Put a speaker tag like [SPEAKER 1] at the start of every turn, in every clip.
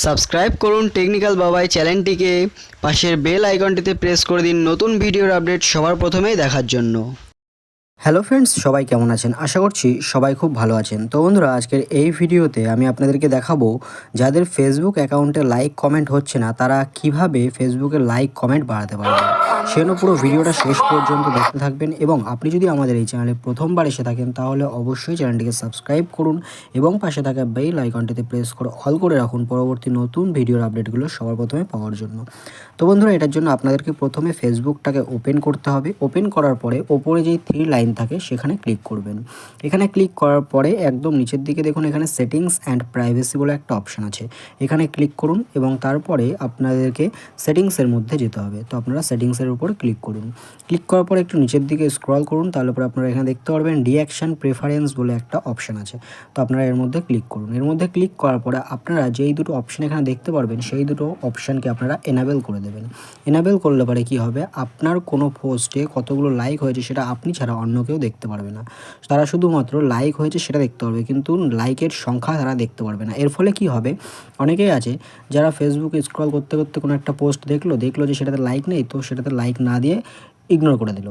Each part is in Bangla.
[SPEAKER 1] সাবস্ক্রাইব করুন টেকনিক্যাল বাবাই চ্যানেলটিকে, পাশের বেল আইকনটিতে প্রেস করে দিন নতুন ভিডিওর আপডেট সবার প্রথমেই দেখার জন্য।
[SPEAKER 2] হ্যালো ফ্রেন্ডস, সবাই কেমন আছেন? আশা করছি সবাই খুব ভালো আছেন। তো বন্ধুরা, আজকের এই ভিডিওতে আমি আপনাদেরকে দেখাবো যাদের ফেসবুক অ্যাকাউন্টে লাইক কমেন্ট হচ্ছে না তারা কিভাবে ফেসবুকে লাইক কমেন্ট বাড়াতে পারবেন। সেজন্য পুরো ভিডিওটা শেষ পর্যন্ত দেখতে থাকবেন এবং আপনি যদি আমাদের এই চ্যানেলে প্রথমবার এসে থাকেন তাহলে অবশ্যই চ্যানেলটিকে সাবস্ক্রাইব করুন এবং পাশে থাকা বেল আইকনটিতে প্রেস করে অল করে রাখুন পরবর্তী নতুন ভিডিওর আপডেটগুলো সবার প্রথমে পাওয়ার জন্য। তো বন্ধুরা, এটার জন্য আপনাদেরকে প্রথমে ফেসবুকটাকে ওপেন করতে হবে। ওপেন করার পরে ওপরে যেই 3 লাইন থাকে সেখানে ক্লিক করবেন। এখানে ক্লিক করার পরে একদম নিচের দিকে দেখুন এখানে সেটিংস অ্যান্ড প্রাইভেসি বলে একটা অপশান আছে, এখানে ক্লিক করুন এবং তারপরে আপনাদেরকে সেটিংসের মধ্যে যেতে হবে। তো আপনারা সেটিংসের উপর ক্লিক করুন। ক্লিক করার পরে একটু নিচের দিকে স্ক্রল করুন, তাহলে পরে আপনারা এখানে দেখতে পারবেন রিঅ্যাকশন প্রেফারেন্স বলে একটা অপশান আছে। তো আপনারা এর মধ্যে ক্লিক করুন। এর মধ্যে ক্লিক করার পরে আপনারা যেই দুটো অপশান এখানে দেখতে পারবেন সেই দুটো অপশানকে আপনারা এনাবেল করে দেবেন। এনাবেল করলে পরে কী হবে, আপনার কোনো পোস্টে কতগুলো লাইক হয়েছে সেটা আপনি ছাড়া অন্য কেউ দেখতে পারবে না। তারা শুধুমাত্র লাইক হয়েছে সেটা দেখতে পারবে, কিন্তু লাইকের সংখ্যা তারা দেখতে পারবে না। এর ফলে কি হবে, অনেকেই আছে যারা ফেসবুকে স্ক্রল করতে করতে কোনো একটা পোস্ট দেখলো যে সেটাতে লাইক নেই, তো সেটাতে লাইক না দিয়ে ইগনোর করে দিল।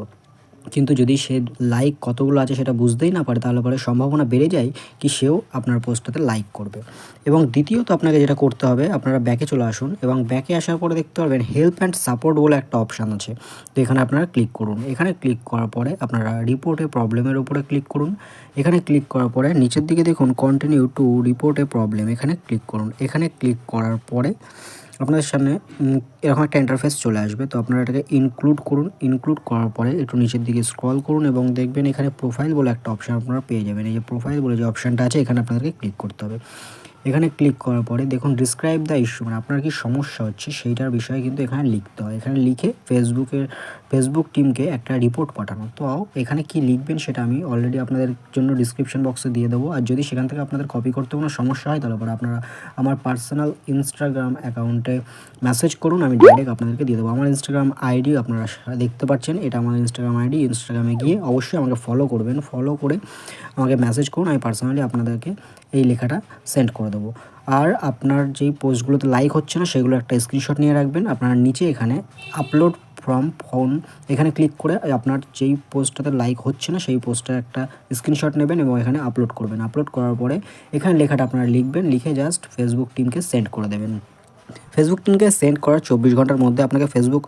[SPEAKER 2] কিন্তু যদি সে লাইক কতগুলো আছে সেটা বুঝতেই না পারে তাহলে পরে সম্ভাবনা বেড়ে যায় কি সেও আপনার পোস্টটাতে লাইক করবে। এবং দ্বিতীয়ত আপনাকে যেটা করতে হবে, আপনারা ব্যাকে চলে আসুন এবং ব্যাকে আসার পরে দেখতে পারবেন হেল্প অ্যান্ড সাপোর্ট বলে একটা অপশান আছে। তো এখানে আপনারা ক্লিক করুন। এখানে ক্লিক করার পরে আপনারা রিপোর্টে প্রবলেমের উপরে ক্লিক করুন। এখানে ক্লিক করার পরে নিচের দিকে দেখুন continue to report A problem, এখানে ক্লিক করুন। এখানে ক্লিক করার পরে আপনাদের সামনে এরকম একটা ইন্টারফেস চলে আসবে। তো আপনারা এটাকে ইনক্লুড করুন। ইনক্লুড করার পরে একটু নিচের দিকে স্ক্রল করুন এবং দেখবেন এখানে প্রোফাইল বলে একটা অপশান আপনারা পেয়ে যাবেন। এই যে প্রোফাইল বলে যে অপশানটা আছে এখানে আপনাদেরকে ক্লিক করতে হবে। এখানে ক্লিক করার পরে দেখুন ডিসক্রাইব দ্য ইস্যু, মানে আপনার কি সমস্যা হচ্ছে সেইটার বিষয়ে কিন্তু এখানে লিখতে হয়। এখানে লিখে ফেসবুক টিমকে একটা রিপোর্ট পাঠানো। তো এখানে কি লিখবেন সেটা আমি অলরেডি আপনাদের জন্য ডিসক্রিপশন বক্সে দিয়ে দেবো। আর যদি সেখান থেকে আপনাদের কপি করতে কোনো সমস্যা হয় তাহলে পরে আপনারা আমার পার্সোনাল ইনস্টাগ্রাম অ্যাকাউন্টে মেসেজ করুন, আমি ডাইরেক্ট আপনাদেরকে দিয়ে দেবো। আমার ইনস্টাগ্রাম আইডি আপনারা দেখতে পাচ্ছেন, এটা আমার ইনস্টাগ্রাম আইডি। ইনস্টাগ্রামে গিয়ে অবশ্যই আমাকে ফলো করবেন, ফলো করে আমাকে মেসেজ করুন, আমি পার্সোনালি আপনাদেরকে এই লেখাটা সেন্ড করে দেবো। আর আপনার যেই পোস্টগুলোতে লাইক হচ্ছে না সেগুলো একটা স্ক্রিনশট নিয়ে রাখবেন। আপনার নিচে এখানে আপলোড ফ্রম ফোন এখানে ক্লিক করে আপনার যেই পোস্টটাতে লাইক হচ্ছে না সেই পোস্টটার একটা স্ক্রিনশট নেবেন এবং এখানে আপলোড করবেন। আপলোড করার পরে এখানে লেখাটা আপনারা লিখবেন, লিখে জাস্ট ফেসবুক টিমকে সেন্ড করে দেবেন। ফেসবুক টিমকে সেন্ড করার 24 ঘন্টার মধ্যে আপনাকে ফেসবুক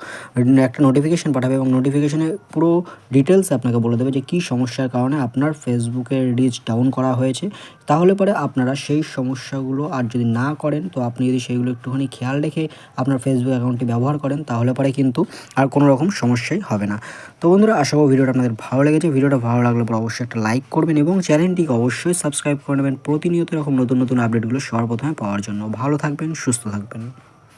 [SPEAKER 2] একটা নোটিফিকেশান পাঠাবে এবং নোটিফিকেশানে পুরো ডিটেলস আপনাকে বলে দেবে যে কী সমস্যার কারণে আপনার ফেসবুকের রিচ ডাউন করা হয়েছে। তাহলে পরে আপনারা সেই সমস্যাগুলো আর যদি না করেন, তো আপনি যদি সেইগুলো একটুখানি খেয়াল রেখে আপনার ফেসবুক অ্যাকাউন্টটি ব্যবহার করেন তাহলে পরে কিন্তু আর কোনো রকম সমস্যাই হবে না। তো বন্ধুরা, আশা করি ভিডিওটা আপনাদের ভালো লেগেছে। ভিডিওটা ভালো লাগলে পরে অবশ্যই একটা লাইক করবেন এবং চ্যানেলটিকে অবশ্যই সাবস্ক্রাইব করে নেবেন প্রতিনিয়ত এরকম নতুন নতুন আপডেটগুলো সবার প্রথমে পাওয়ার জন্য। ভালো থাকবেন, সুস্থ থাকবেন।